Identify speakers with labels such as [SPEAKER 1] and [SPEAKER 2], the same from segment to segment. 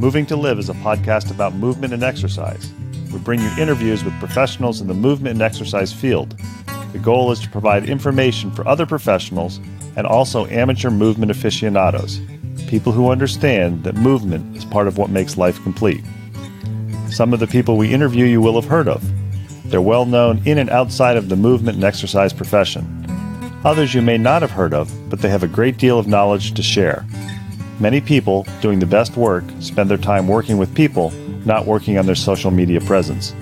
[SPEAKER 1] Moving to Live is a podcast about movement and exercise. We bring you interviews with professionals in the movement and exercise field. The goal is to provide information for other professionals and also amateur movement aficionados, people who understand that movement is part of what makes life complete. Some of the people we interview you will have heard of. They're well known in and outside of the movement and exercise profession. Others you may not have heard of, but they have a great deal of knowledge to share. Many people doing the best work spend their time working with people, not working on their social media presence.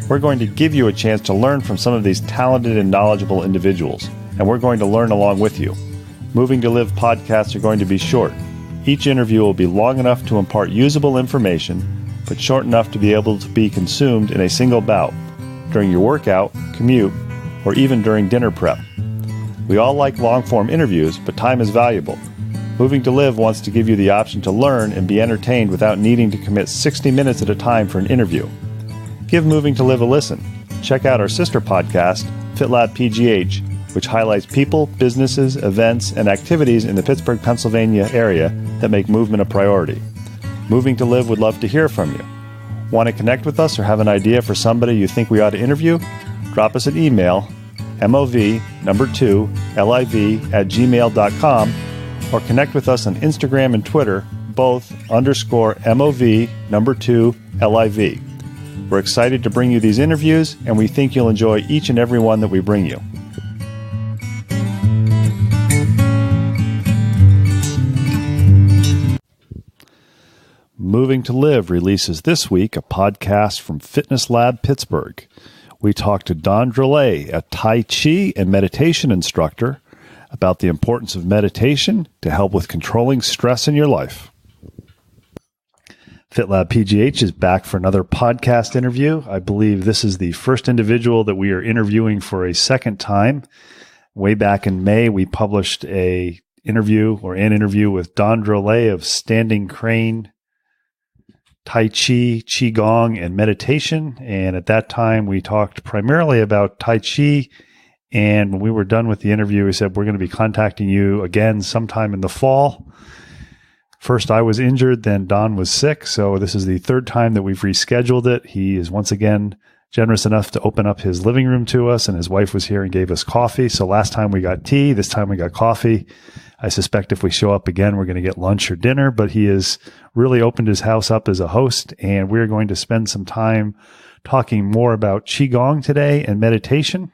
[SPEAKER 1] We're going to give you a chance to learn from some of these talented and knowledgeable individuals, and we're going to learn along with you. Moving to Live podcasts are going to be short. Each interview will be long enough to impart usable information, but short enough to be able to be consumed in a single bout, during your workout, commute, or even during dinner prep. We all like long-form interviews, but time is valuable. Moving to Live wants to give you the option to learn and be entertained without needing to commit 60 minutes at a time for an interview. Give Moving to Live a listen. Check out our sister podcast, FitLabPGH, which highlights people, businesses, events, and activities in the Pittsburgh, Pennsylvania area that make movement a priority. Moving to Live would love to hear from you. Want to connect with us or have an idea for somebody you think we ought to interview? Drop us an email, mov2liv@gmail.com, or connect with us on Instagram and Twitter, both _mov2liv. We're excited to bring you these interviews, and we think you'll enjoy each and every one that we bring you. Moving to Live releases this week a podcast from Fitness Lab Pittsburgh. We talked to Don Drolet, a Tai Chi and meditation instructor, about the importance of meditation to help with controlling stress in your life. FitLabPGH is back for another podcast interview. I believe this is the first individual that we are interviewing for a second time. Way back in May, we published an interview with Don Drolet of Standing Crane, Tai Chi, Qigong, and meditation. And at that time, we talked primarily about Tai Chi. And when we were done with the interview, we said, we're going to be contacting you again sometime in the fall. First, I was injured, then Don was sick. So this is the third time that we've rescheduled it. He is once again generous enough to open up his living room to us, and his wife was here and gave us coffee. So last time we got tea, this time we got coffee. I suspect if we show up again, we're going to get lunch or dinner, but he has really opened his house up as a host, and we're going to spend some time talking more about Qigong today and meditation,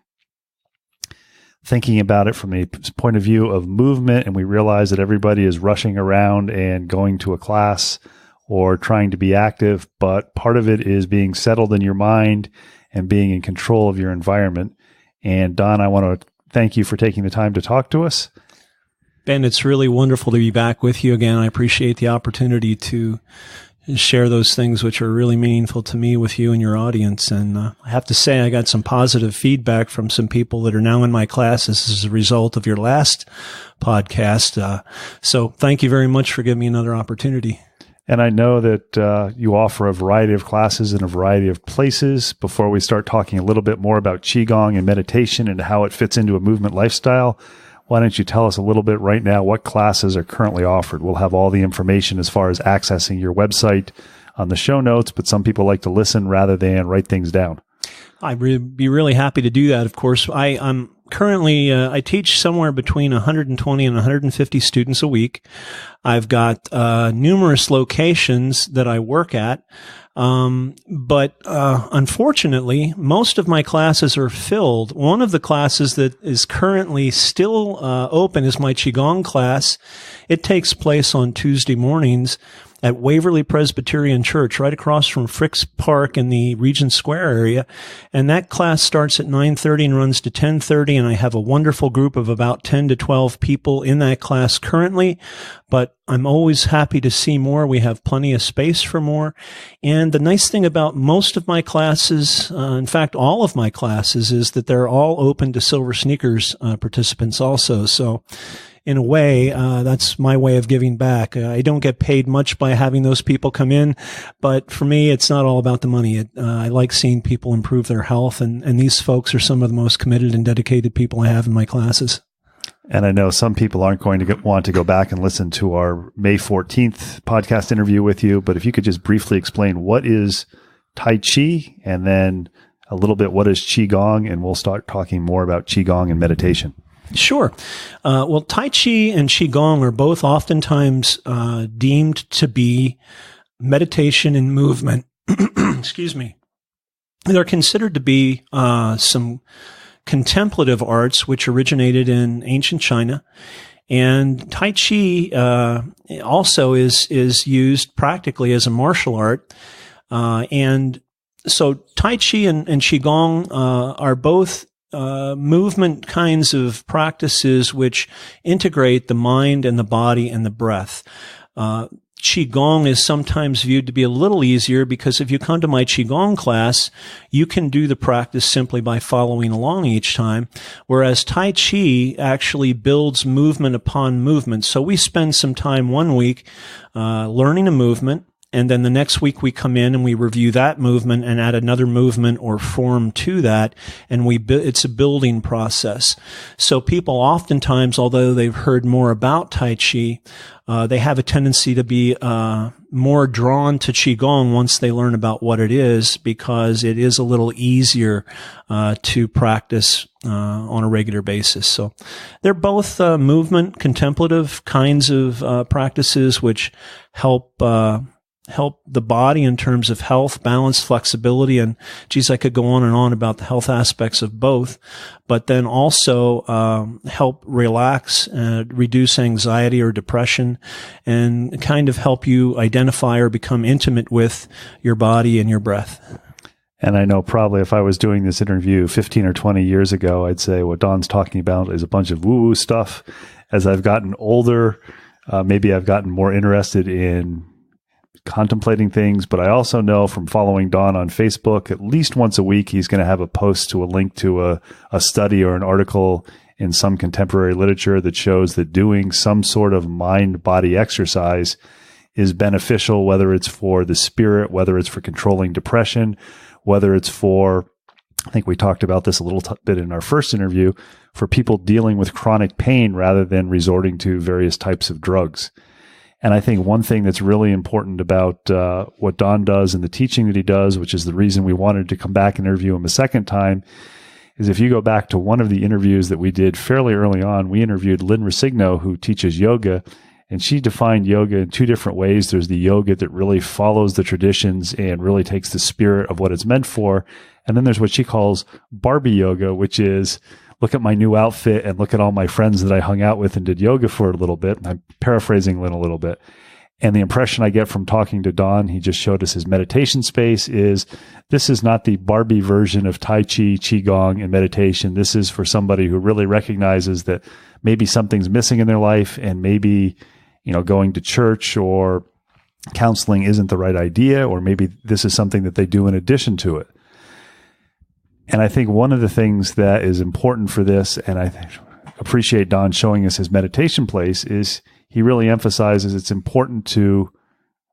[SPEAKER 1] thinking about it from a point of view of movement. And we realize that everybody is rushing around and going to a class or trying to be active, but part of it is being settled in your mind and being in control of your environment. And Don, I want to thank you for taking the time to talk to us.
[SPEAKER 2] Ben, it's really wonderful to be back with you again. I appreciate the opportunity to share those things which are really meaningful to me with you and your audience. And I have to say, I got some positive feedback from some people that are now in my classes as a result of your last podcast. So thank you very much for giving me another opportunity.
[SPEAKER 1] And I know that you offer a variety of classes in a variety of places. Before we start talking a little bit more about Qigong and meditation and how it fits into a movement lifestyle, why don't you tell us a little bit right now what classes are currently offered? We'll have all the information as far as accessing your website on the show notes, but some people like to listen rather than write things down.
[SPEAKER 2] I'd be really happy to do that. Of course, I'm currently, I teach somewhere between 120 and 150 students a week. I've got numerous locations that I work at. But unfortunately, most of my classes are filled. One of the classes that is currently still open is my Qigong class. It takes place on Tuesday mornings at Waverly Presbyterian Church, right across from Fricks Park in the Regent Square area. And that class starts at 9:30 and runs to 10:30. And I have a wonderful group of about 10 to 12 people in that class currently. But I'm always happy to see more. We have plenty of space for more. And the nice thing about most of my classes, in fact, all of my classes, is that they're all open to Silver Sneakers participants also. So in a way, that's my way of giving back. I don't get paid much by having those people come in, but for me, it's not all about the money. I like seeing people improve their health, and these folks are some of the most committed and dedicated people I have in my classes.
[SPEAKER 1] And I know some people aren't going to want to go back and listen to our May 14th podcast interview with you, but if you could just briefly explain what is Tai Chi, and then a little bit what is Qigong, and we'll start talking more about Qigong and meditation.
[SPEAKER 2] Sure. Well, Tai Chi and Qigong are both oftentimes deemed to be meditation and movement. Excuse me. They're considered to be some contemplative arts which originated in ancient China. And Tai Chi also is used practically as a martial art. And so Tai Chi and Qigong are both movement kinds of practices which integrate the mind and the body and the breath. Qigong is sometimes viewed to be a little easier because if you come to my Qigong class, you can do the practice simply by following along each time, whereas Tai Chi actually builds movement upon movement. So we spend some time one week learning a movement, and then the next week we come in and we review that movement and add another movement or form to that. And it's a building process. So people oftentimes, although they've heard more about Tai Chi, they have a tendency to be more drawn to Qigong once they learn about what it is, because it is a little easier to practice on a regular basis. So they're both movement, contemplative kinds of practices which help the body in terms of health, balance, flexibility, and geez, I could go on and on about the health aspects of both, but then also help relax, reduce anxiety or depression, and kind of help you identify or become intimate with your body and your breath.
[SPEAKER 1] And I know probably if I was doing this interview 15 or 20 years ago, I'd say what Don's talking about is a bunch of woo-woo stuff. As I've gotten older, maybe I've gotten more interested in contemplating things, but I also know from following Don on Facebook, at least once a week, he's going to have a post to a link to a study or an article in some contemporary literature that shows that doing some sort of mind-body exercise is beneficial, whether it's for the spirit, whether it's for controlling depression, whether it's for, I think we talked about this a little bit in our first interview, for people dealing with chronic pain rather than resorting to various types of drugs. And I think one thing that's really important about what Don does and the teaching that he does, which is the reason we wanted to come back and interview him a second time, is if you go back to one of the interviews that we did fairly early on, we interviewed Lynn Rescigno, who teaches yoga, and she defined yoga in two different ways. There's the yoga that really follows the traditions and really takes the spirit of what it's meant for. And then there's what she calls Barbie Yoga, which is look at my new outfit and look at all my friends that I hung out with and did yoga for a little bit. I'm paraphrasing Lynn a little bit. And the impression I get from talking to Don, he just showed us his meditation space, is this is not the Barbie version of Tai Chi, Qigong, and meditation. This is for somebody who really recognizes that maybe something's missing in their life, and maybe, going to church or counseling isn't the right idea, or maybe this is something that they do in addition to it. And I think one of the things that is important for this, and I appreciate Don showing us his meditation place, is he really emphasizes it's important to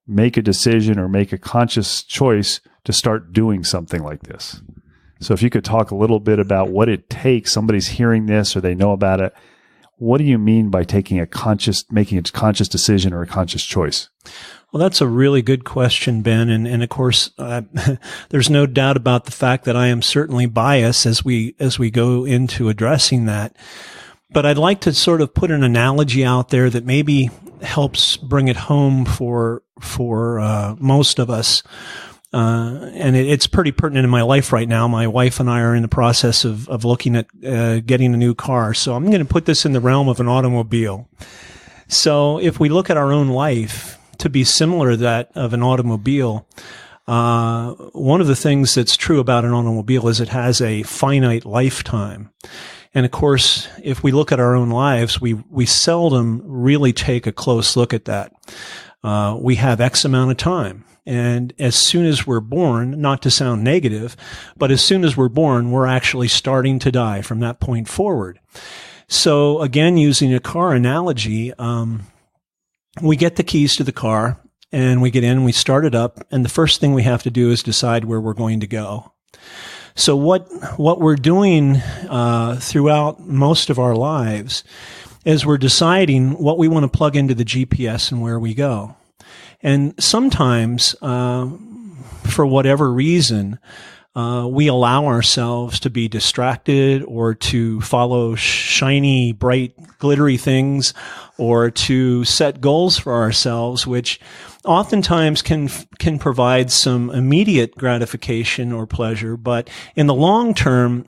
[SPEAKER 1] make a decision or make a conscious choice to start doing something like this. So if you could talk a little bit about what it takes, somebody's hearing this or they know about it, what do you mean by making a conscious decision or a conscious choice?
[SPEAKER 2] Well, that's a really good question, Ben. And of course, there's no doubt about the fact that I am certainly biased as we go into addressing that. But I'd like to sort of put an analogy out there that maybe helps bring it home for most of us. And it's pretty pertinent in my life right now. My wife and I are in the process of looking at getting a new car. So I'm going to put this in the realm of an automobile. So if we look at our own life to be similar to that of an automobile, one of the things that's true about an automobile is it has a finite lifetime. And of course, if we look at our own lives, we seldom really take a close look at that. We have X amount of time. And as soon as we're born, not to sound negative, but as soon as we're born, we're actually starting to die from that point forward. So again, using a car analogy, we get the keys to the car and we get in and we start it up. And the first thing we have to do is decide where we're going to go. So what we're doing throughout most of our lives is we're deciding what we want to plug into the GPS and where we go. And sometimes, for whatever reason, we allow ourselves to be distracted or to follow shiny, bright, glittery things or to set goals for ourselves, which oftentimes can provide some immediate gratification or pleasure, but in the long term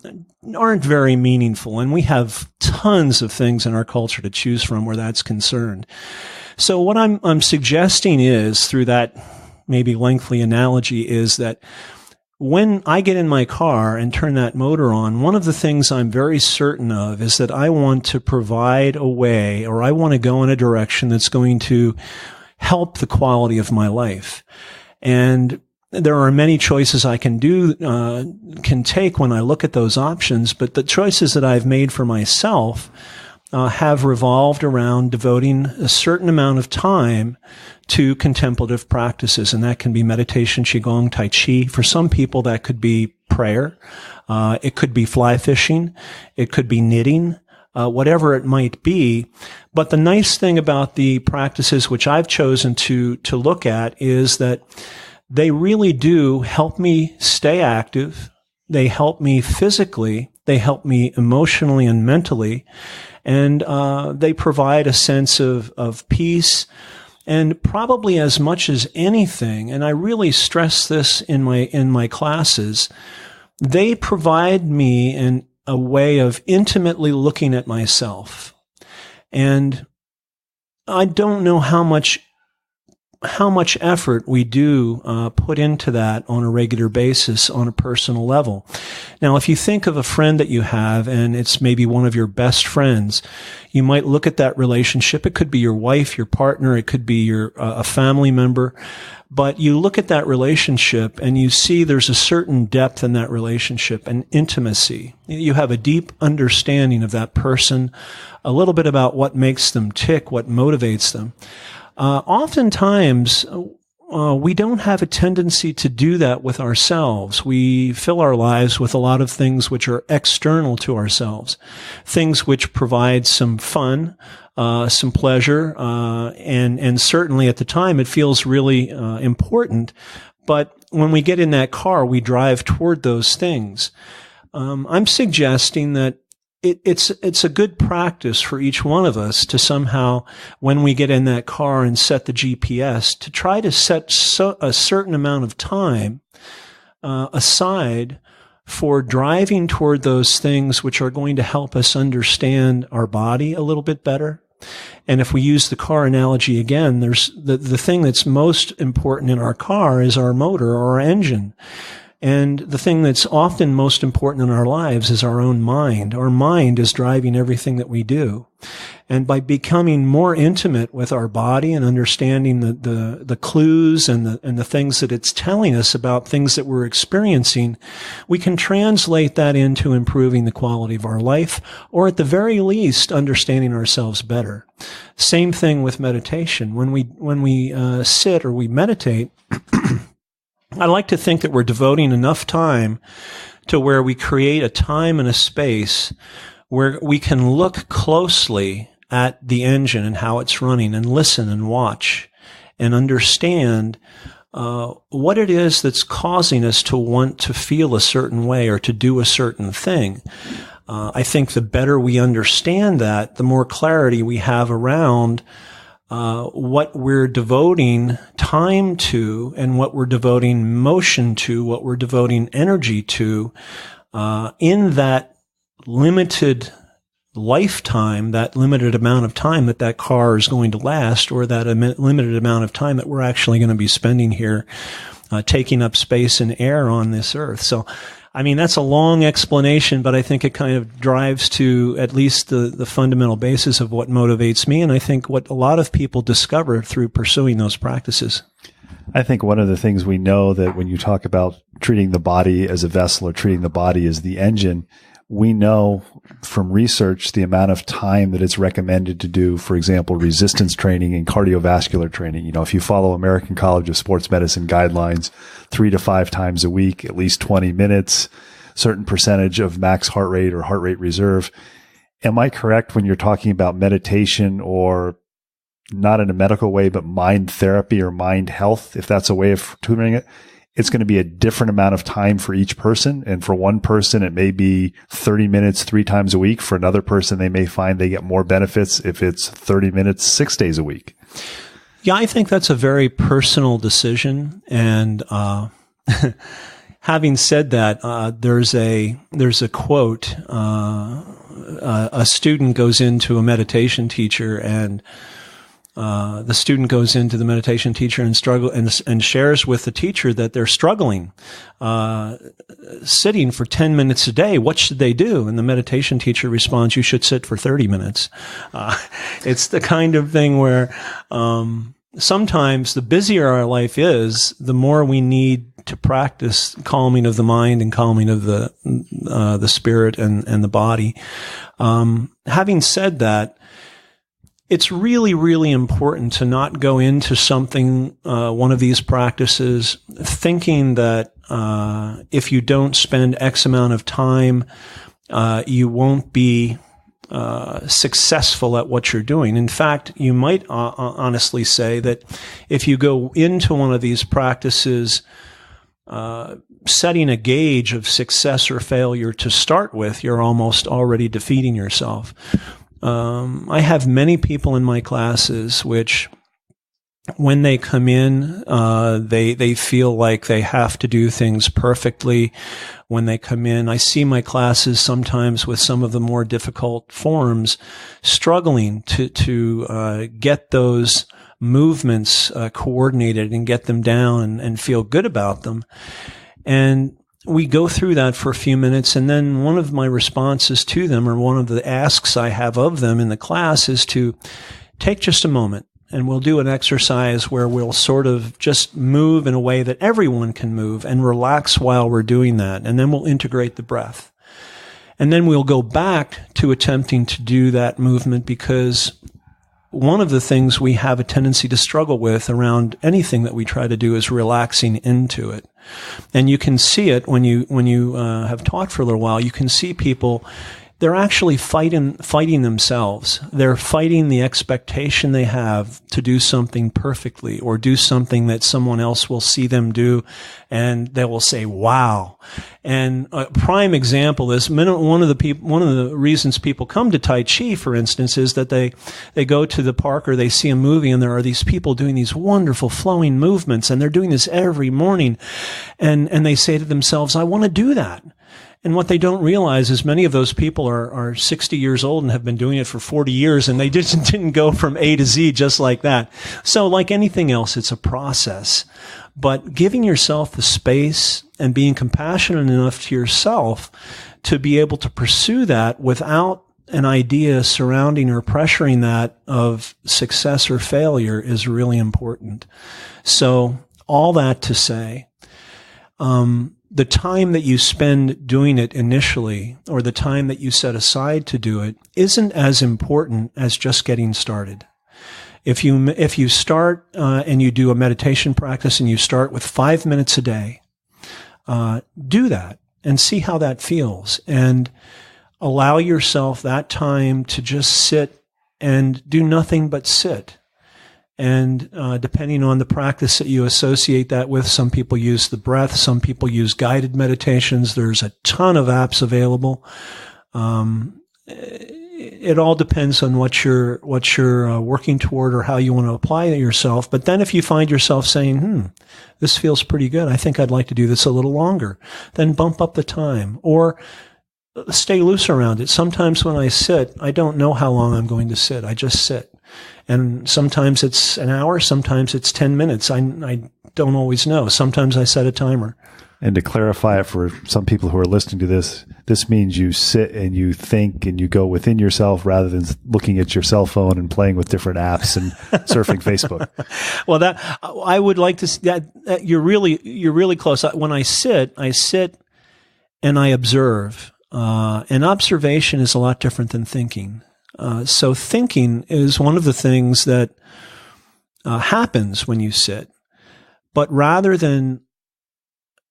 [SPEAKER 2] aren't very meaningful. And we have tons of things in our culture to choose from where that's concerned. So what I'm suggesting is, through that maybe lengthy analogy, is that when I get in my car and turn that motor on, one of the things I'm very certain of is that I want to provide a way, or I want to go in a direction that's going to help the quality of my life. And there are many choices I can take when I look at those options, but the choices that I've made for myself have revolved around devoting a certain amount of time to contemplative practices. And that can be meditation, Qigong, Tai Chi. For some people, that could be prayer. It could be fly fishing. It could be knitting, whatever it might be. But the nice thing about the practices which I've chosen to look at is that they really do help me stay active. They help me physically. They help me emotionally and mentally. And they provide a sense of peace. And probably as much as anything, and I really stress this in my classes, they provide me a way of intimately looking at myself. And I don't know how much effort we do put into that on a regular basis on a personal level. Now, if you think of a friend that you have and it's maybe one of your best friends, you might look at that relationship. It could be your wife, your partner, it could be a family member. But you look at that relationship and you see there's a certain depth in that relationship and intimacy. You have a deep understanding of that person, a little bit about what makes them tick, what motivates them. Oftentimes, we don't have a tendency to do that with ourselves. We fill our lives with a lot of things which are external to ourselves, things which provide some fun, some pleasure, and certainly at the time it feels really important. But when we get in that car, we drive toward those things. I'm suggesting that it's a good practice for each one of us to somehow, when we get in that car and set the GPS, to try to set a certain amount of time aside for driving toward those things which are going to help us understand our body a little bit better. And if we use the car analogy again, there's the thing that's most important in our car is our motor or our engine. And the thing that's often most important in our lives is our own mind. Our mind is driving everything that we do. And by becoming more intimate with our body and understanding the clues and the things that it's telling us about things that we're experiencing, we can translate that into improving the quality of our life, or at the very least, understanding ourselves better. Same thing with meditation. When we sit or we meditate, I like to think that we're devoting enough time to where we create a time and a space where we can look closely at the engine and how it's running and listen and watch and understand what it is that's causing us to want to feel a certain way or to do a certain thing. I think the better we understand that, the more clarity we have around what we're devoting time to and what we're devoting motion to, what we're devoting energy to, in that limited lifetime, that limited amount of time that car is going to last, or that limited amount of time that we're actually going to be spending here, taking up space and air on this earth. So, I mean, that's a long explanation, but I think it kind of drives to at least the fundamental basis of what motivates me, and I think what a lot of people discover through pursuing those practices.
[SPEAKER 1] I think one of the things we know that when you talk about treating the body as a vessel or treating the body as the engine, we know from research the amount of time that it's recommended to do, for example, resistance training and cardiovascular training. You know, if you follow American College of Sports Medicine guidelines, 3 to 5 times a week, at least 20 minutes, certain percentage of max heart rate or heart rate reserve. Am I correct when you're talking about meditation, or not in a medical way, but mind therapy or mind health, if that's a way of tutoring it? It's going to be a different amount of time for each person. And for one person, it may be 30 minutes 3 times a week. For another person, they may find they get more benefits if it's 30 minutes 6 days a week.
[SPEAKER 2] Yeah, I think that's a very personal decision. And having said that, there's a quote. A student goes into a meditation teacher, and the student goes into the meditation teacher and shares with the teacher that they're struggling, sitting for 10 minutes a day. What should they do? And the meditation teacher responds, "You should sit for 30 minutes." It's the kind of thing where, sometimes the busier our life is, the more we need to practice calming of the mind and calming of the spirit and the body. Having said that, it's really, really important to not go into something, one of these practices, thinking that if you don't spend X amount of time, you won't be successful at what you're doing. In fact, you might honestly say that if you go into one of these practices setting a gauge of success or failure to start with, you're almost already defeating yourself. I have many people in my classes which, when they come in, they feel like they have to do things perfectly. When they come in, I see my classes sometimes with some of the more difficult forms struggling to get those movements coordinated and get them down and feel good about them. And we go through that for a few minutes, and then one of my responses to them, or one of the asks I have of them in the class, is to take just a moment, and we'll do an exercise where we'll sort of just move in a way that everyone can move and relax while we're doing that. And then we'll integrate the breath. And then we'll go back to attempting to do that movement, because one of the things we have a tendency to struggle with around anything that we try to do is relaxing into it. And you can see it when you have taught for a little while. You can see people, they're actually fighting themselves. They're fighting the expectation they have to do something perfectly, or do something that someone else will see them do, and they will say, "Wow." And a prime example is one of the reasons people come to Tai Chi, for instance, is that they go to the park or they see a movie, and there are these people doing these wonderful flowing movements, and they're doing this every morning, and they say to themselves, "I want to do that." And what they don't realize is many of those people are 60 years old and have been doing it for 40 years, and they didn't go from A to Z just like that. So like anything else, it's a process. But giving yourself the space and being compassionate enough to yourself to be able to pursue that without an idea surrounding or pressuring that of success or failure is really important. So all that to say, the time that you spend doing it initially, or the time that you set aside to do it, isn't as important as just getting started. If you start and you do a meditation practice and you start with 5 minutes a day, do that and see how that feels, and allow yourself that time to just sit and do nothing but sit. And depending on the practice that you associate that with, some people use the breath, some people use guided meditations. There's a ton of apps available. It all depends on what you're working toward, or how you want to apply it yourself. But then if you find yourself saying, this feels pretty good, I think I'd like to do this a little longer, then bump up the time, or stay loose around it. Sometimes when I sit, I don't know how long I'm going to sit. I just sit. And sometimes it's an hour, sometimes it's 10 minutes. I don't always know. Sometimes I set a timer.
[SPEAKER 1] And to clarify it for some people who are listening to this, this means you sit and you think and you go within yourself, rather than looking at your cell phone and playing with different apps and surfing Facebook.
[SPEAKER 2] Well, that I would like to. That you're really close. When I sit and I observe. And observation is a lot different than thinking. So thinking is one of the things that happens when you sit. But rather than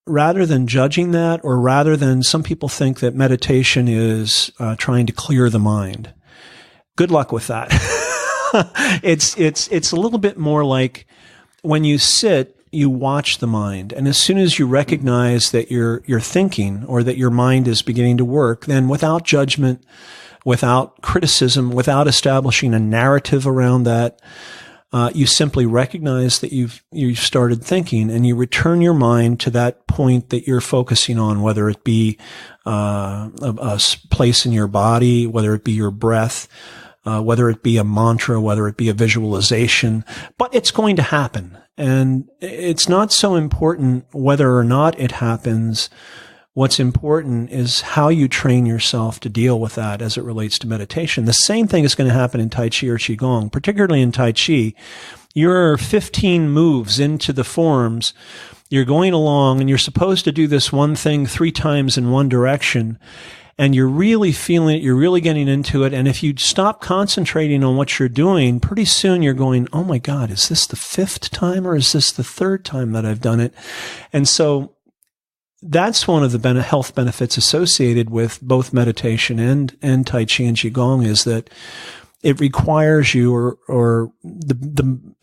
[SPEAKER 2] rather than judging that, or rather than, some people think that meditation is trying to clear the mind. Good luck with that. It's a little bit more like when you sit, you watch the mind. And as soon as you recognize that you're thinking, or that your mind is beginning to work, then without judgment, without criticism, without establishing a narrative around that, you simply recognize that you've started thinking, and you return your mind to that point that you're focusing on, whether it be a place in your body, whether it be your breath, whether it be a mantra, whether it be a visualization. But it's going to happen. And it's not so important whether or not it happens. What's important is how you train yourself to deal with that as it relates to meditation. The same thing is going to happen in Tai Chi or Qigong, particularly in Tai Chi. You're 15 moves into the forms. You're going along, and you're supposed to do this one thing 3 times in one direction. And you're really feeling it, you're really getting into it. And if you stop concentrating on what you're doing, pretty soon you're going, oh my God, is this the 5th time, or is this the 3rd time that I've done it? And so that's one of the health benefits associated with both meditation and Tai Chi and Qigong, is that it requires you,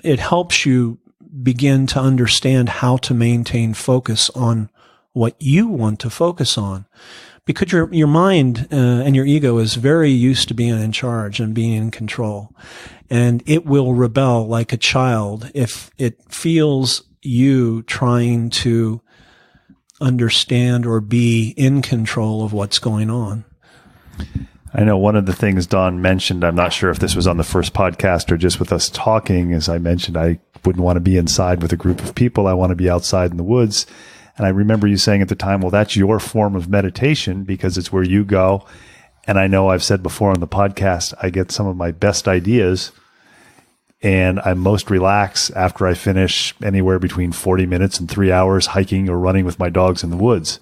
[SPEAKER 2] it helps you begin to understand how to maintain focus on what you want to focus on. Because your mind and your ego is very used to being in charge and being in control. And it will rebel like a child if it feels you trying to understand or be in control of what's going on.
[SPEAKER 1] I know one of the things Dawn mentioned, I'm not sure if this was on the first podcast or just with us talking, as I mentioned, I wouldn't want to be inside with a group of people. I want to be outside in the woods. And I remember you saying at the time, well, that's your form of meditation because it's where you go. And I know I've said before on the podcast, I get some of my best ideas and I'm most relaxed after I finish anywhere between 40 minutes and 3 hours hiking or running with my dogs in the woods.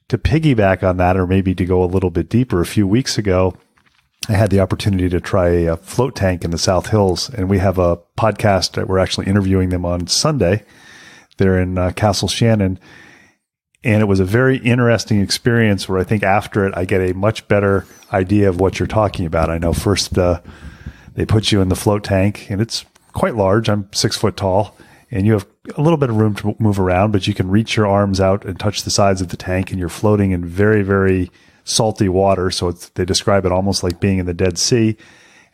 [SPEAKER 1] To piggyback on that, or maybe to go a little bit deeper, a few weeks ago, I had the opportunity to try a float tank in the South Hills. And we have a podcast that we're actually interviewing them on Sunday. They're in Castle Shannon. And it was a very interesting experience where I think after it, I get a much better idea of what you're talking about. I know first they put you in the float tank, and it's quite large. I'm 6 foot tall, and you have a little bit of room to move around, but you can reach your arms out and touch the sides of the tank, and you're floating in very, very salty water. So they describe it almost like being in the Dead Sea.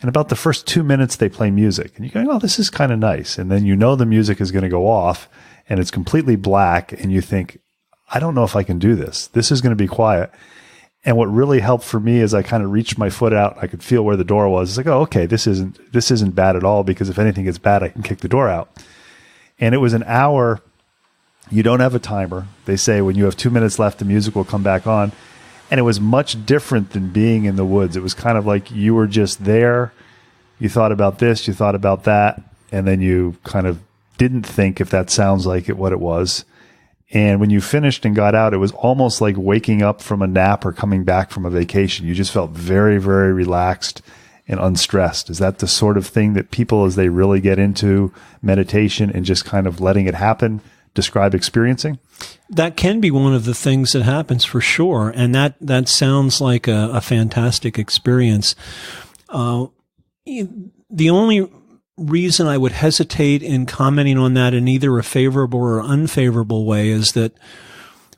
[SPEAKER 1] And about the first 2 minutes, they play music. And you're going, oh, this is kind of nice. And then you know the music is going to go off, and it's completely black, and you think, I don't know if I can do this. This is going to be quiet. And what really helped for me is I kind of reached my foot out. I could feel where the door was. It's like, oh, okay, this isn't bad at all, because if anything gets bad, I can kick the door out. And it was an hour. You don't have a timer. They say when you have 2 minutes left, the music will come back on. And it was much different than being in the woods. It was kind of like you were just there. You thought about this, you thought about that, and then you kind of didn't think if that sounds like it, what it was. And when you finished and got out, it was almost like waking up from a nap or coming back from a vacation. You just felt very, very relaxed and unstressed. Is that the sort of thing that people, as they really get into meditation and just kind of letting it happen, describe experiencing?
[SPEAKER 2] That can be one of the things that happens for sure. And that sounds like a fantastic experience. The only reason I would hesitate in commenting on that in either a favorable or unfavorable way is that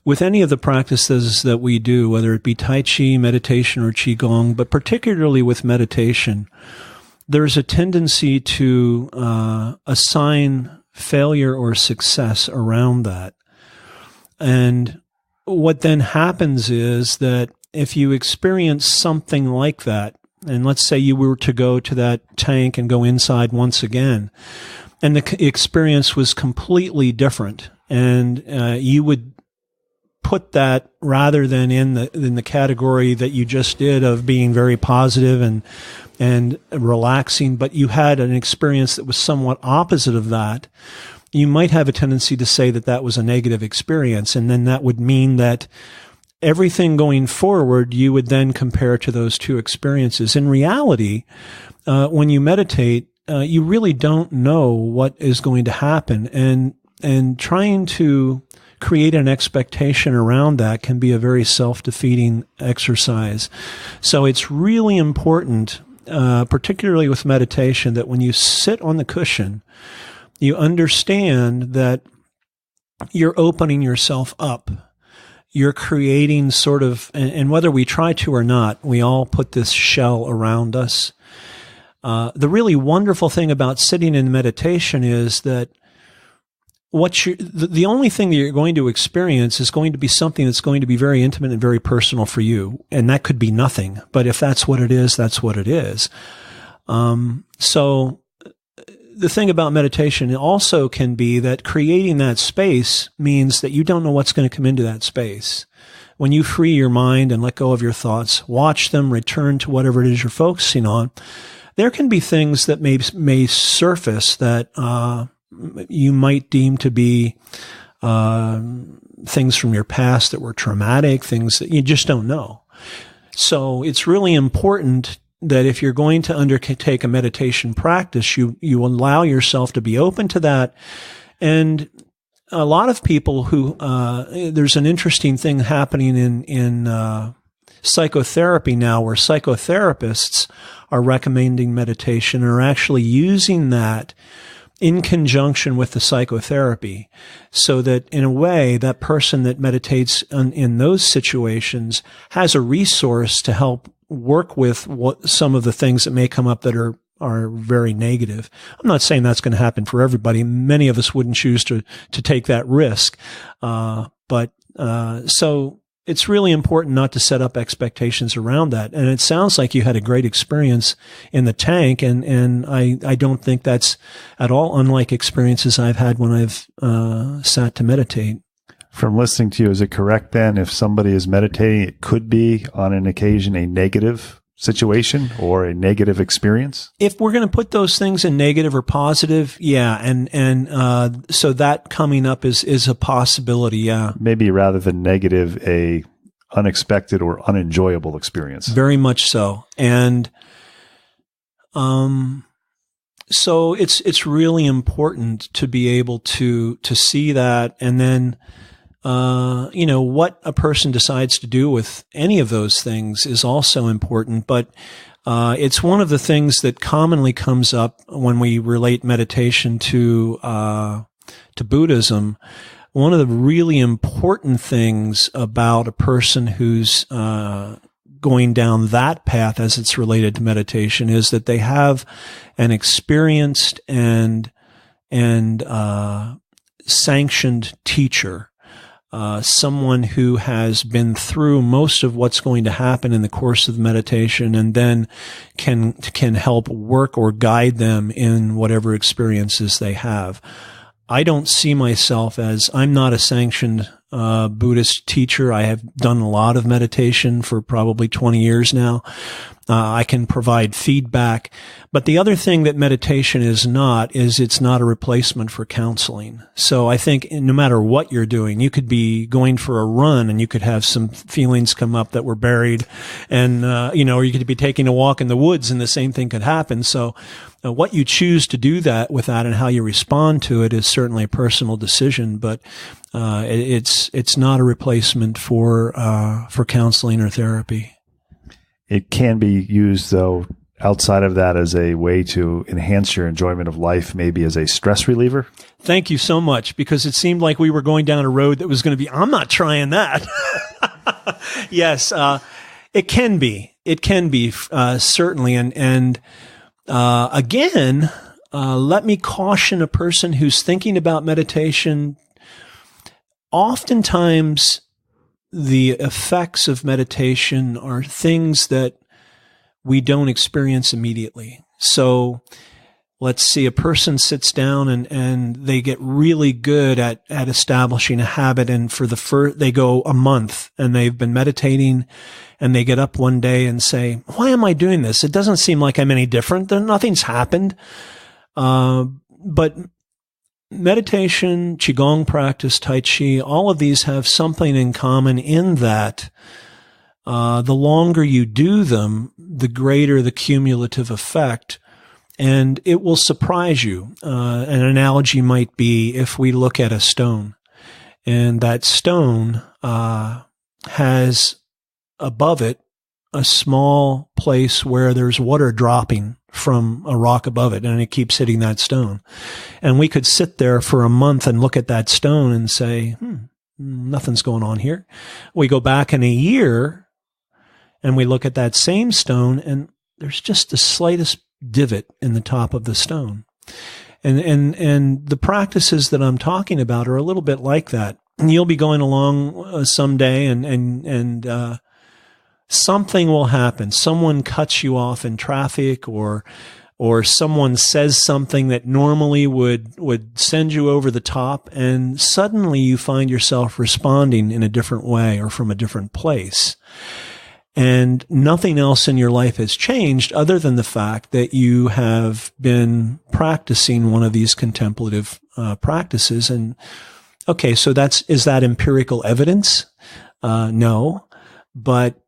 [SPEAKER 2] with any of the practices that we do, whether it be Tai Chi, meditation, or Qigong, but particularly with meditation, there's a tendency to assign failure or success around that. And what then happens is that if you experience something like that, and let's say you were to go to that tank and go inside once again, and the experience was completely different, and you would put that rather than in the category that you just did of being very positive and relaxing, but you had an experience that was somewhat opposite of that, you might have a tendency to say that that was a negative experience, and then that would mean that everything going forward, you would then compare to those two experiences. In reality, when you meditate, you really don't know what is going to happen. And trying to create an expectation around that can be a very self-defeating exercise. So it's really important, particularly with meditation, that when you sit on the cushion, you understand that you're opening yourself up. You're creating sort of, and whether we try to or not, we all put this shell around us. The really wonderful thing about sitting in meditation is that the only thing that you're going to experience is going to be something that's going to be very intimate and very personal for you. And that could be nothing. But if that's what it is, that's what it is. So the thing about meditation also can be that creating that space means that you don't know what's going to come into that space. When you free your mind and let go of your thoughts, watch them, return to whatever it is you're focusing on, there can be things that may surface that you might deem to be things from your past that were traumatic, things that you just don't know. So it's really important that if you're going to undertake a meditation practice, you allow yourself to be open to that. And a lot of people who there's an interesting thing happening in psychotherapy now, where psychotherapists are recommending meditation and are actually using that in conjunction with the psychotherapy, so that in a way that person that meditates in those situations has a resource to help work with some of the things that may come up that are very negative. I'm not saying that's going to happen for everybody. Many of us wouldn't choose to take that risk. But so it's really important not to set up expectations around that. And it sounds like you had a great experience in the tank. And I don't think that's at all unlike experiences I've had when I've sat to meditate.
[SPEAKER 1] From listening to you, is it correct then, if somebody is meditating, it could be on an occasion a negative situation or a negative experience?
[SPEAKER 2] If we're going to put those things in negative or positive, yeah. And so that coming up is a possibility. Yeah. Maybe
[SPEAKER 1] rather than negative, a unexpected or unenjoyable experience.
[SPEAKER 2] Very much so. And, so it's really important to be able to see that. And then, what a person decides to do with any of those things is also important. But it's one of the things that commonly comes up when we relate meditation to Buddhism. One of the really important things about a person who's going down that path as it's related to meditation is that they have an experienced and sanctioned teacher. Someone who has been through most of what's going to happen in the course of meditation and then can help work or guide them in whatever experiences they have. I don't see myself as, I'm not a sanctioned Buddhist teacher. I have done a lot of meditation for probably 20 years now. I can provide feedback. But the other thing that meditation is it's not a replacement for counseling. So I think no matter what you're doing, you could be going for a run and you could have some feelings come up that were buried and, or you could be taking a walk in the woods and the same thing could happen. So what you choose to do with that and how you respond to it is certainly a personal decision, but it's not a replacement for counseling or therapy.
[SPEAKER 1] It can be used, though, outside of that as a way to enhance your enjoyment of life, maybe as a stress reliever.
[SPEAKER 2] Thank you so much, because it seemed like we were going down a road that was going to be, I'm not trying that. Yes, it can be. It can be, certainly. And again, let me caution a person who's thinking about meditation. Oftentimes, the effects of meditation are things that we don't experience immediately. So let's see, a person sits down and they get really good at establishing a habit. And they go a month and they've been meditating and they get up one day and say, why am I doing this? It doesn't seem like I'm any different. Nothing's happened. But meditation, Qigong practice, Tai Chi, all of these have something in common in that the longer you do them, the greater the cumulative effect. And it will surprise you. An analogy might be if we look at a stone And that stone has above it a small place where there's water dropping from a rock above it, and it keeps hitting that stone. And we could sit there for a month and look at that stone and say, nothing's going on here. We go back in a year and we look at that same stone, and there's just the slightest divot in the top of the stone. And the practices that I'm talking about are a little bit like that. And you'll be going along someday and something will happen. Someone cuts you off in traffic, or someone says something that normally would send you over the top, and suddenly you find yourself responding in a different way or from a different place. And nothing else in your life has changed other than the fact that you have been practicing one of these contemplative practices. And okay, so is that empirical evidence? No, but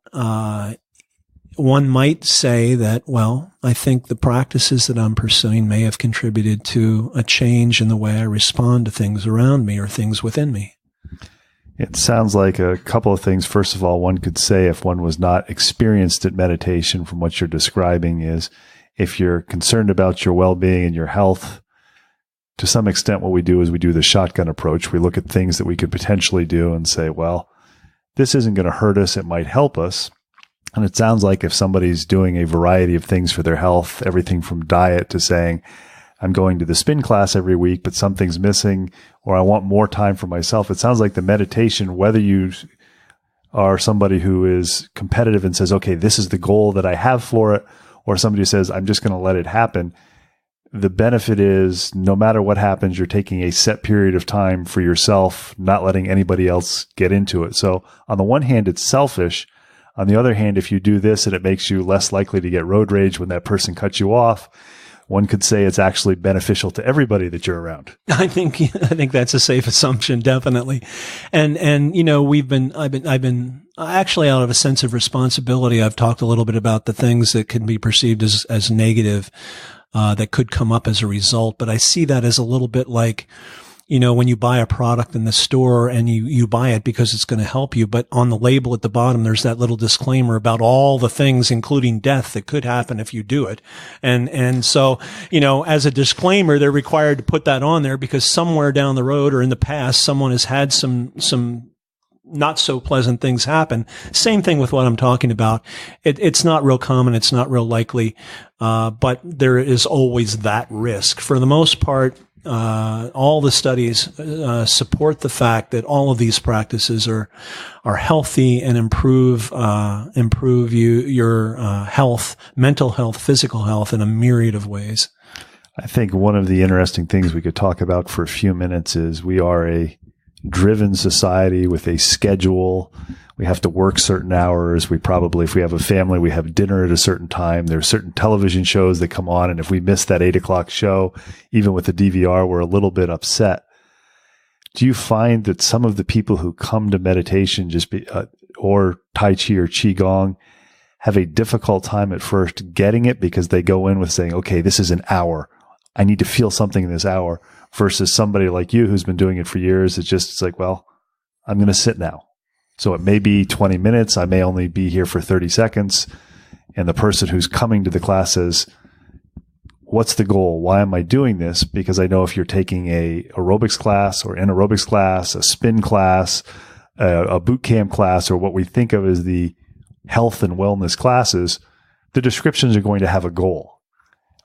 [SPEAKER 2] one might say that, well, I think the practices that I'm pursuing may have contributed to a change in the way I respond to things around me or things within me.
[SPEAKER 1] It sounds like a couple of things. First of all, one could say, if one was not experienced at meditation from what you're describing, is if you're concerned about your well-being and your health, to some extent what we do is we do the shotgun approach. We look at things that we could potentially do and say, well, this isn't going to hurt us. It might help us. And it sounds like if somebody's doing a variety of things for their health, everything from diet to saying, I'm going to the spin class every week, but something's missing, or I want more time for myself. It sounds like the meditation, whether you are somebody who is competitive and says, okay, this is the goal that I have for it, or somebody who says, I'm just going to let it happen. The benefit is no matter what happens, you're taking a set period of time for yourself, not letting anybody else get into it. So on the one hand, it's selfish. On the other hand, if you do this and it makes you less likely to get road rage when that person cuts you off, one could say it's actually beneficial to everybody that you're around.
[SPEAKER 2] I think that's a safe assumption, definitely. And you know, I've been actually, out of a sense of responsibility, I've talked a little bit about the things that can be perceived as negative, that could come up as a result. But I see that as a little bit like, you know, when you buy a product in the store and you buy it because it's going to help you, but on the label at the bottom, there's that little disclaimer about all the things, including death, that could happen if you do it. And so, you know, as a disclaimer, they're required to put that on there because somewhere down the road or in the past, someone has had some not so pleasant things happen. Same thing with what I'm talking about. It's not real common. It's not real likely. But there is always that risk. For the most part, all the studies support the fact that all of these practices are healthy and improve your health, mental health, physical health in a myriad of ways.
[SPEAKER 1] I think one of the interesting things we could talk about for a few minutes is we are a driven society with a schedule. We have to work certain hours. We probably, if we have a family, we have dinner at a certain time. There are certain television shows that come on. And if we miss that 8:00 show, even with the DVR, we're a little bit upset. Do you find that some of the people who come to meditation or Tai Chi or Qigong have a difficult time at first getting it because they go in with saying, okay, this is an hour. I need to feel something in this hour, versus somebody like you who's been doing it for years. It's like, well, I'm going to sit now. So it may be 20 minutes. I may only be here for 30 seconds. And the person who's coming to the class says, what's the goal? Why am I doing this? Because I know if you're taking a aerobics class or anaerobics class, a spin class, a boot camp class, or what we think of as the health and wellness classes, the descriptions are going to have a goal.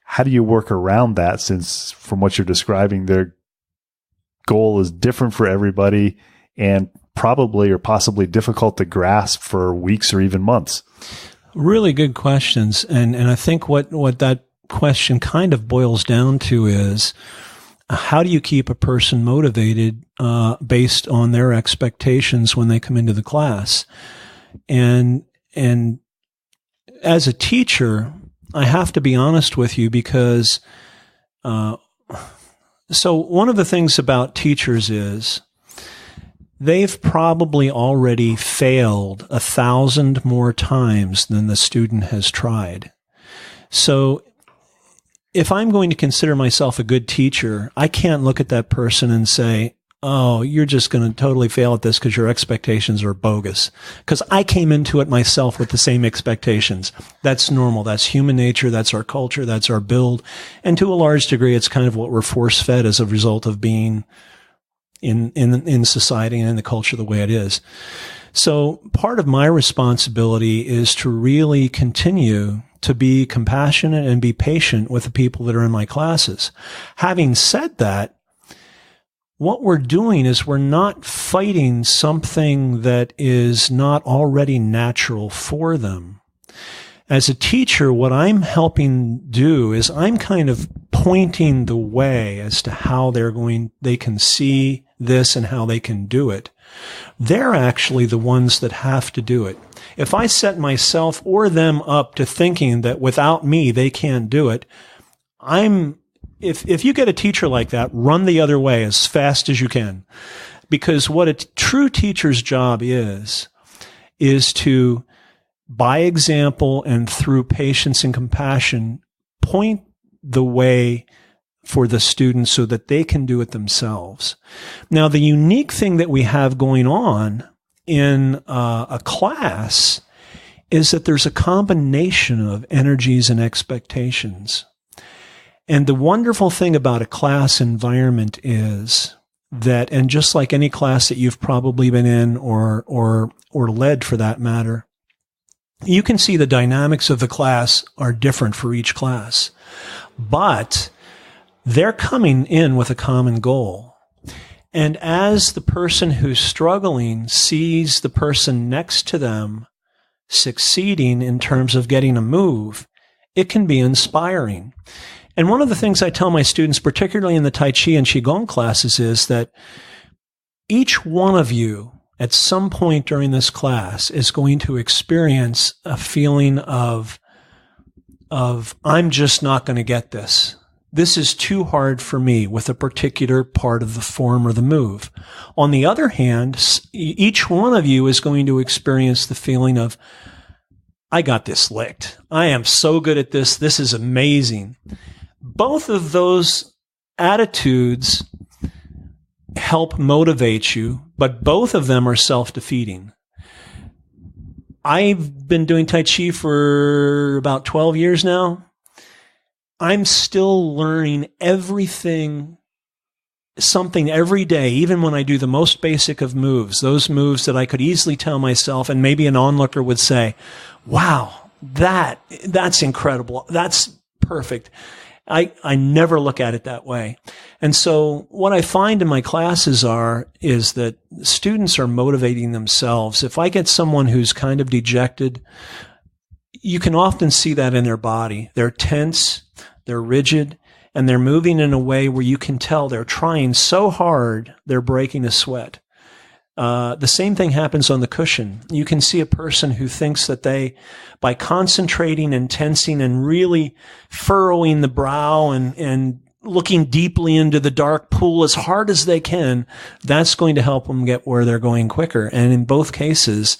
[SPEAKER 1] How do you work around that, since from what you're describing, their goal is different for everybody and probably or possibly difficult to grasp for weeks or even months?
[SPEAKER 2] Really good questions. And I think what that question kind of boils down to is, how do you keep a person motivated based on their expectations when they come into the class? And as a teacher, I have to be honest with you, because so one of the things about teachers is they've probably already failed 1,000 more times than the student has tried. So if I'm going to consider myself a good teacher, I can't look at that person and say, oh, you're just going to totally fail at this because your expectations are bogus. Because I came into it myself with the same expectations. That's normal. That's human nature. That's our culture. That's our build. And to a large degree, it's kind of what we're force fed as a result of being in society and in the culture the way it is. So part of my responsibility is to really continue to be compassionate and be patient with the people that are in my classes. Having said that, what we're doing is we're not fighting something that is not already natural for them. As a teacher, what I'm helping do is I'm kind of pointing the way as to how they can see this and how they can do it. They're actually the ones that have to do it. If I set myself or them up to thinking that without me, they can't do it, if you get a teacher like that, run the other way as fast as you can. Because what a true teacher's job is to, by example and through patience and compassion, point the way for the students so that they can do it themselves. Now, the unique thing that we have going on in a class is that there's a combination of energies and expectations. And the wonderful thing about a class environment is that, and just like any class that you've probably been in or led for that matter, you can see the dynamics of the class are different for each class, but they're coming in with a common goal. And as the person who's struggling sees the person next to them succeeding in terms of getting a move, it can be inspiring. And one of the things I tell my students, particularly in the Tai Chi and Qigong classes, is that each one of you at some point during this class is going to experience a feeling of I'm just not going to get this. This is too hard for me with a particular part of the form or the move. On the other hand, each one of you is going to experience the feeling of, I got this licked. I am so good at this. This is amazing. Both of those attitudes help motivate you, but both of them are self-defeating. I've been doing Tai Chi for about 12 years now. I'm still learning something every day, even when I do the most basic of moves, those moves that I could easily tell myself, and maybe an onlooker would say, wow, that's incredible. That's perfect. I never look at it that way. And so what I find in my classes is that students are motivating themselves. If I get someone who's kind of dejected, you can often see that in their body. They're tense, they're rigid, and they're moving in a way where you can tell they're trying so hard, they're breaking a sweat. The same thing happens on the cushion. You can see a person who thinks that by concentrating and tensing and really furrowing the brow and looking deeply into the dark pool as hard as they can, that's going to help them get where they're going quicker. And in both cases,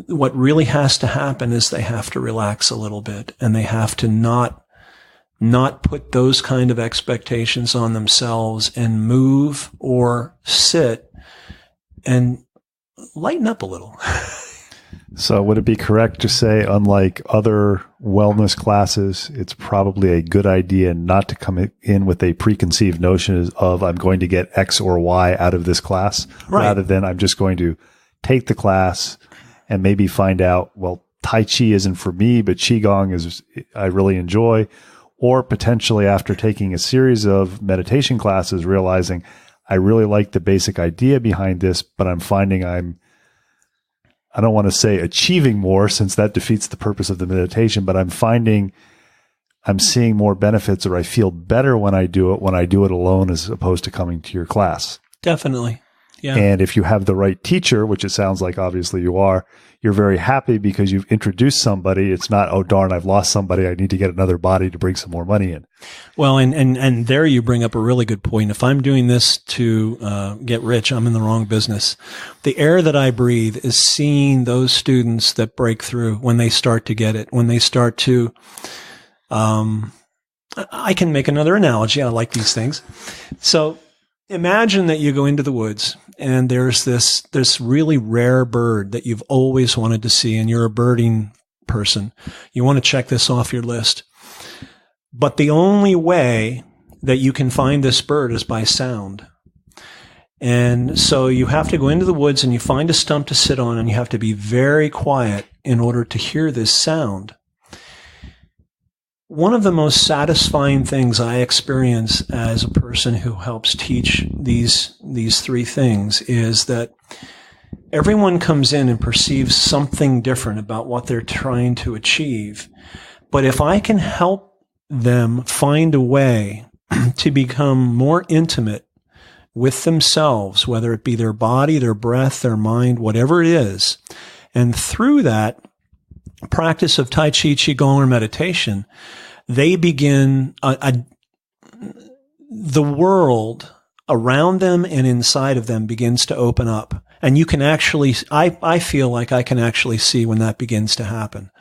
[SPEAKER 2] what really has to happen is they have to relax a little bit, and they have to not put those kind of expectations on themselves and move or sit and lighten up a little.
[SPEAKER 1] So would it be correct to say, unlike other wellness classes, it's probably a good idea not to come in with a preconceived notion of I'm going to get X or Y out of this class, right, rather than I'm just going to take the class and maybe find out, well, Tai Chi isn't for me, but Qigong I really enjoy. Or potentially after taking a series of meditation classes, realizing I really like the basic idea behind this, but I'm finding I don't want to say achieving more, since that defeats the purpose of the meditation, but I'm finding I'm seeing more benefits, or I feel better when I do it alone as opposed to coming to your class.
[SPEAKER 2] Definitely. Yeah.
[SPEAKER 1] And if you have the right teacher, which it sounds like obviously you are, you're very happy because you've introduced somebody. It's not, oh, darn, I've lost somebody. I need to get another body to bring some more money in.
[SPEAKER 2] Well, and there you bring up a really good point. If I'm doing this to get rich, I'm in the wrong business. The air that I breathe is seeing those students that break through when they start to get it, when they start to, I can make another analogy. I like these things. So Imagine that you go into the woods and there's this really rare bird that you've always wanted to see, and you're a birding person. You want to check this off your list. But the only way that you can find this bird is by sound. And so you have to go into the woods and you find a stump to sit on, and you have to be very quiet in order to hear this sound. One of the most satisfying things I experience as a person who helps teach these three things is that everyone comes in and perceives something different about what they're trying to achieve. But if I can help them find a way to become more intimate with themselves, whether it be their body, their breath, their mind, whatever it is, and through that practice of Tai Chi, Qigong, or meditation, they begin the world around them and inside of them begins to open up. And you can actually, I feel like I can actually see when that begins to happen.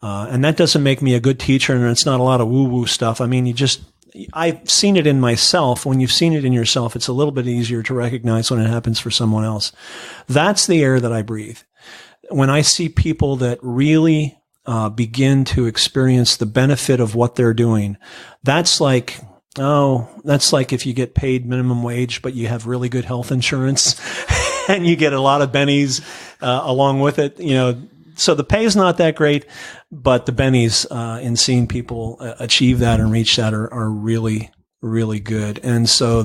[SPEAKER 2] And that doesn't make me a good teacher, and it's not a lot of woo-woo stuff. I mean, I've seen it in myself. When you've seen it in yourself, it's a little bit easier to recognize when it happens for someone else. That's the air that I breathe. When I see people that really begin to experience the benefit of what they're doing, that's like if you get paid minimum wage, but you have really good health insurance and you get a lot of bennies along with it, so the pay is not that great, but the bennies in seeing people achieve that and reach that are really, really good. And so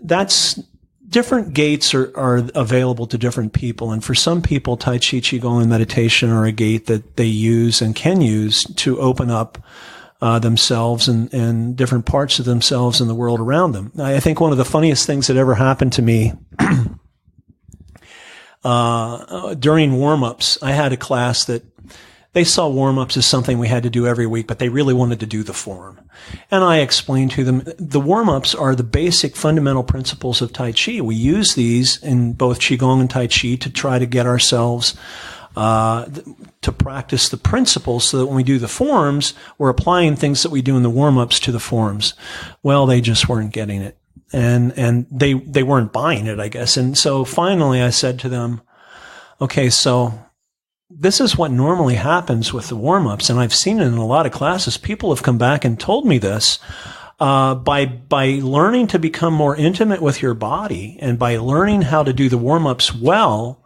[SPEAKER 2] that's different gates are available to different people. And for some people, Tai Chi, Qigong, and meditation are a gate that they use and can use to open up themselves and different parts of themselves and the world around them. I think one of the funniest things that ever happened to me during warm-ups, I had a class that they saw warm-ups as something we had to do every week, but they really wanted to do the form. And I explained to them, the warm-ups are the basic fundamental principles of Tai Chi. We use these in both Qigong and Tai Chi to try to get ourselves to practice the principles so that when we do the forms, we're applying things that we do in the warm-ups to the forms. Well, they just weren't getting it. And they weren't buying it, I guess. And so finally I said to them, okay, so this is what normally happens with the warm-ups. And I've seen it in a lot of classes. People have come back and told me this, by learning to become more intimate with your body and by learning how to do the warm-ups well,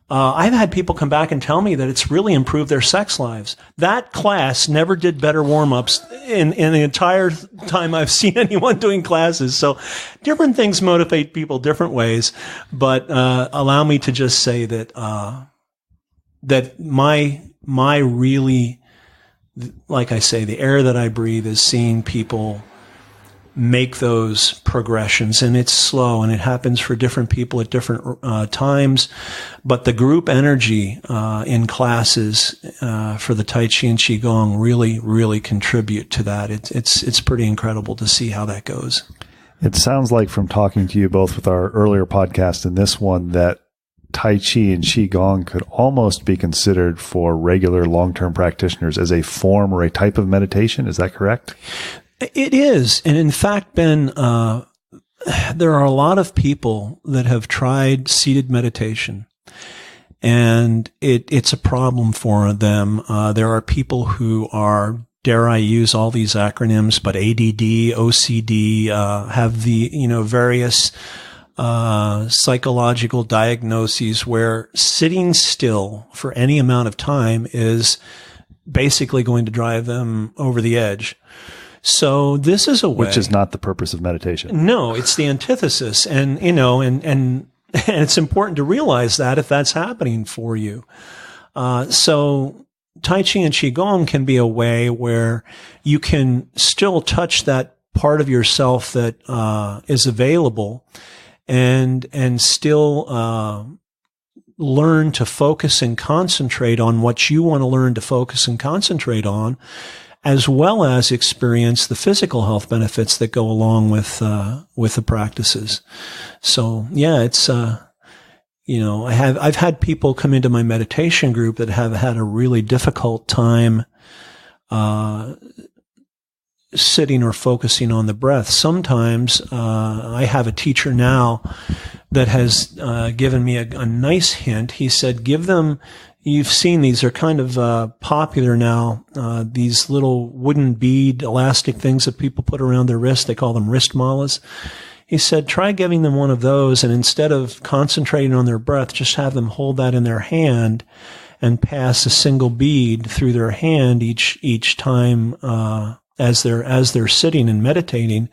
[SPEAKER 2] I've had people come back and tell me that it's really improved their sex lives. That class never did better warm-ups in the entire time I've seen anyone doing classes. So different things motivate people different ways, but allow me to just say that that my really, like I say, the air that I breathe is seeing people make those progressions, and it's slow and it happens for different people at different times. But the group energy in classes for the Tai Chi and Qigong really, really contribute to that. It's pretty incredible to see how that goes.
[SPEAKER 1] It sounds like from talking to you both with our earlier podcast and this one that Tai Chi and Qigong could almost be considered for regular long-term practitioners as a form or a type of meditation. Is that correct?
[SPEAKER 2] It is. And in fact, Ben, there are a lot of people that have tried seated meditation, and it's a problem for them. There are people who are, dare I use all these acronyms, but ADD, OCD, have the, various psychological diagnoses where sitting still for any amount of time is basically going to drive them over the edge. So this is a way.
[SPEAKER 1] Which is not the purpose of meditation.
[SPEAKER 2] No, it's the antithesis. And, and it's important to realize that if that's happening for you. So Tai Chi and Qigong can be a way where you can still touch that part of yourself that is available and still learn to focus and concentrate on what you want to learn to focus and concentrate on, as well as experience the physical health benefits that go along with the practices. So yeah, it's, I've had people come into my meditation group that have had a really difficult time, sitting or focusing on the breath. Sometimes I have a teacher now that has given me a nice hint. He said, give them, you've seen these, they're kind of popular now, these little wooden bead elastic things that people put around their wrist. They call them wrist malas. He said, try giving them one of those, and instead of concentrating on their breath, just have them hold that in their hand and pass a single bead through their hand each time as they're sitting and meditating.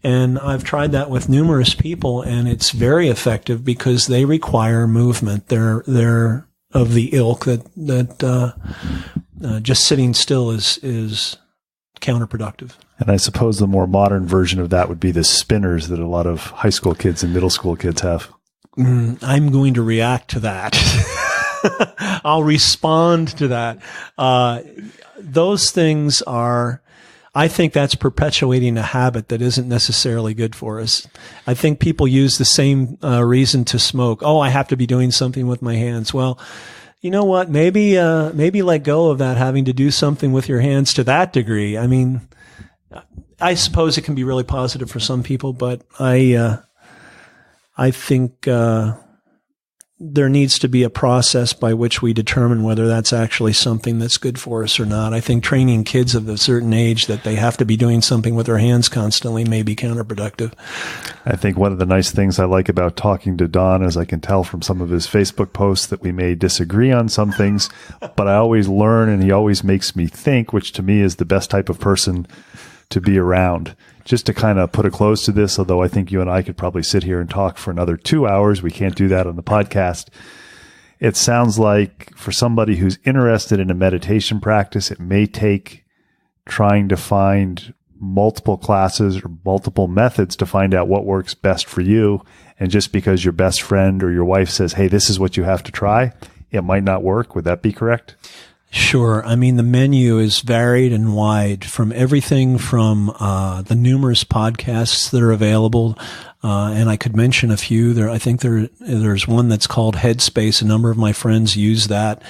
[SPEAKER 2] And I've tried that with numerous people, and it's very effective because they require movement. They're of the ilk that just sitting still is counterproductive.
[SPEAKER 1] And I suppose the more modern version of that would be the spinners that a lot of high school kids and middle school kids have.
[SPEAKER 2] I'm going to react to that. I'll respond to that. Those things are, I think that's perpetuating a habit that isn't necessarily good for us. I think people use the same reason to smoke. Oh, I have to be doing something with my hands. Well, you know what? Maybe let go of that, having to do something with your hands to that degree. I mean, I suppose it can be really positive for some people, but I think there needs to be a process by which we determine whether that's actually something that's good for us or not. I think training kids of a certain age that they have to be doing something with their hands constantly may be counterproductive.
[SPEAKER 1] I think one of the nice things I like about talking to Don is I can tell from some of his Facebook posts that we may disagree on some things, but I always learn and he always makes me think, which to me is the best type of person to be around. Just to kind of put a close to this, although I think you and I could probably sit here and talk for another 2 hours. We can't do that on the podcast. It sounds like for somebody who's interested in a meditation practice, it may take trying to find multiple classes or multiple methods to find out what works best for you. And just because your best friend or your wife says, hey, this is what you have to try, it might not work. Would that be correct?
[SPEAKER 2] Sure. I mean, the menu is varied and wide, from everything from the numerous podcasts that are available, and I could mention a few. I think there's one that's called Headspace. A number of my friends use that.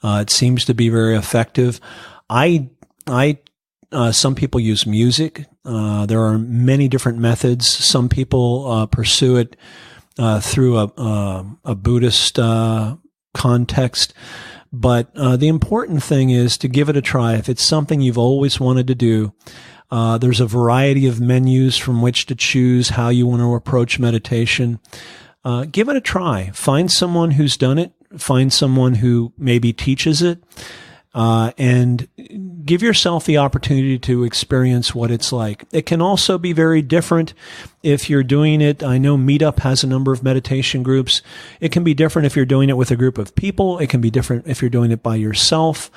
[SPEAKER 2] It seems to be very effective. Some people use music. There are many different methods. Some people pursue it through a Buddhist context. But the important thing is to give it a try. If it's something you've always wanted to do, there's a variety of menus from which to choose how you want to approach meditation. Give it a try. Find someone who's done it. Find someone who maybe teaches it. And give yourself the opportunity to experience what it's like. It can also be very different if you're doing it. I know Meetup has a number of meditation groups. It can be different if you're doing it with a group of people. It can be different if you're doing it by yourself.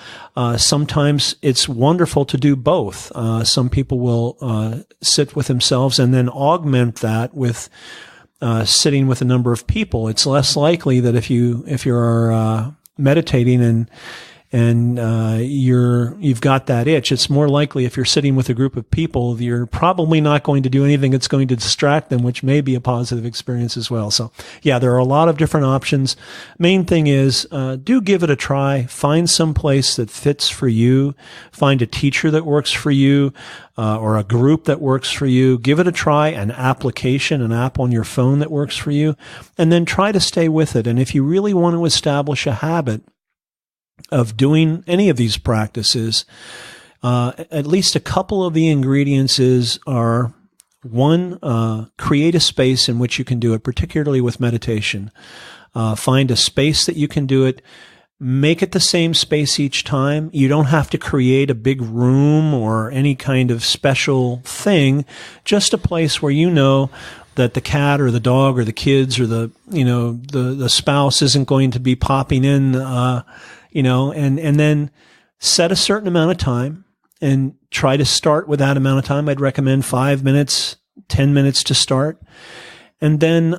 [SPEAKER 2] Sometimes it's wonderful to do both. Some people will sit with themselves and then augment that with sitting with a number of people. It's less likely that if you're meditating and you've got that itch, it's more likely if you're sitting with a group of people, you're probably not going to do anything that's going to distract them, which may be a positive experience as well. So yeah, there are a lot of different options. Main thing is, do give it a try. Find some place that fits for you. Find a teacher that works for you, or a group that works for you. Give it a try, an app on your phone that works for you, and then try to stay with it. And if you really want to establish a habit of doing any of these practices, at least a couple of the ingredients are one, create a space in which you can do it, particularly with meditation. Find a space that you can do it. Make it the same space each time. You don't have to create a big room or any kind of special thing, just a place where you know that the cat or the dog or the kids or the spouse isn't going to be popping in, and then set a certain amount of time and try to start with that amount of time. I'd recommend 5 minutes, 10 minutes to start, and then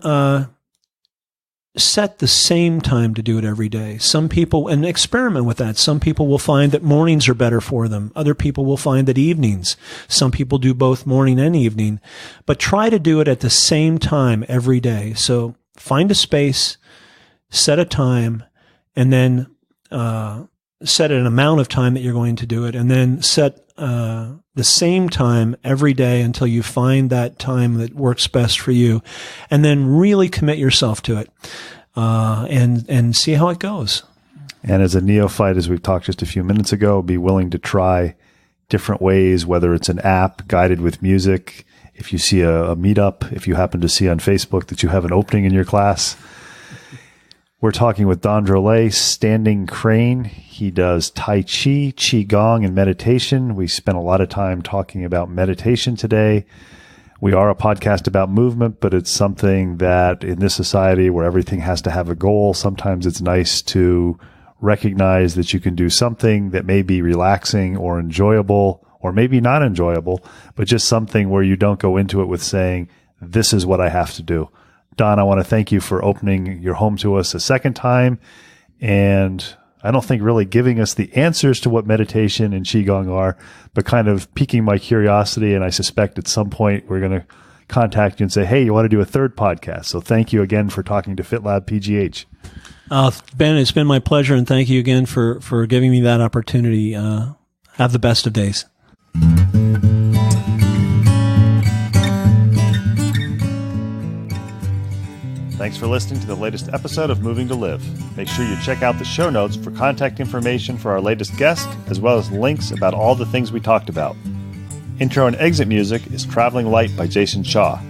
[SPEAKER 2] set the same time to do it every day. Some people, and experiment with that. Some people will find that mornings are better for them. Other people will find that evenings. Some people do both morning and evening, but try to do it at the same time every day. So find a space, set a time, and then set an amount of time that you're going to do it, and then set the same time every day until you find that time that works best for you, and then really commit yourself to it, and see how it goes.
[SPEAKER 1] And as a neophyte, as we've talked just a few minutes ago, be willing to try different ways, whether it's an app guided with music, if you see a meetup, if you happen to see on Facebook that you have an opening in your class. We're talking with Don Drolet, standing crane. He does Tai Chi, Qigong, and meditation. We spent a lot of time talking about meditation today. We are a podcast about movement, but it's something that in this society where everything has to have a goal, sometimes it's nice to recognize that you can do something that may be relaxing or enjoyable, or maybe not enjoyable, but just something where you don't go into it with saying, this is what I have to do. Don, I want to thank you for opening your home to us a second time. And I don't think really giving us the answers to what meditation and Qigong are, but kind of piquing my curiosity. And I suspect at some point we're going to contact you and say, hey, you want to do a third podcast? So thank you again for talking to FitLabPGH.
[SPEAKER 2] Ben, it's been my pleasure. And thank you again for giving me that opportunity. Have the best of days.
[SPEAKER 1] Thanks for listening to the latest episode of Moving to Live. Make sure you check out the show notes for contact information for our latest guest, as well as links about all the things we talked about. Intro and exit music is Traveling Light by Jason Shaw.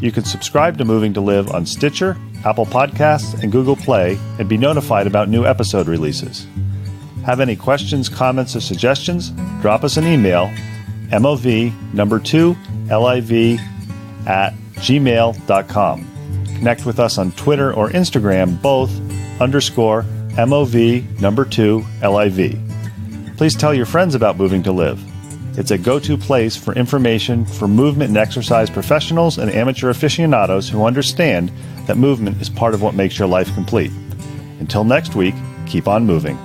[SPEAKER 1] You can subscribe to Moving to Live on Stitcher, Apple Podcasts, and Google Play, and be notified about new episode releases. Have any questions, comments, or suggestions? Drop us an email, mov2liv@gmail.com. Connect with us on Twitter or Instagram, both _MOV2LIV. Please tell your friends about Moving to Live. It's a go-to place for information for movement and exercise professionals and amateur aficionados who understand that movement is part of what makes your life complete. Until next week, keep on moving.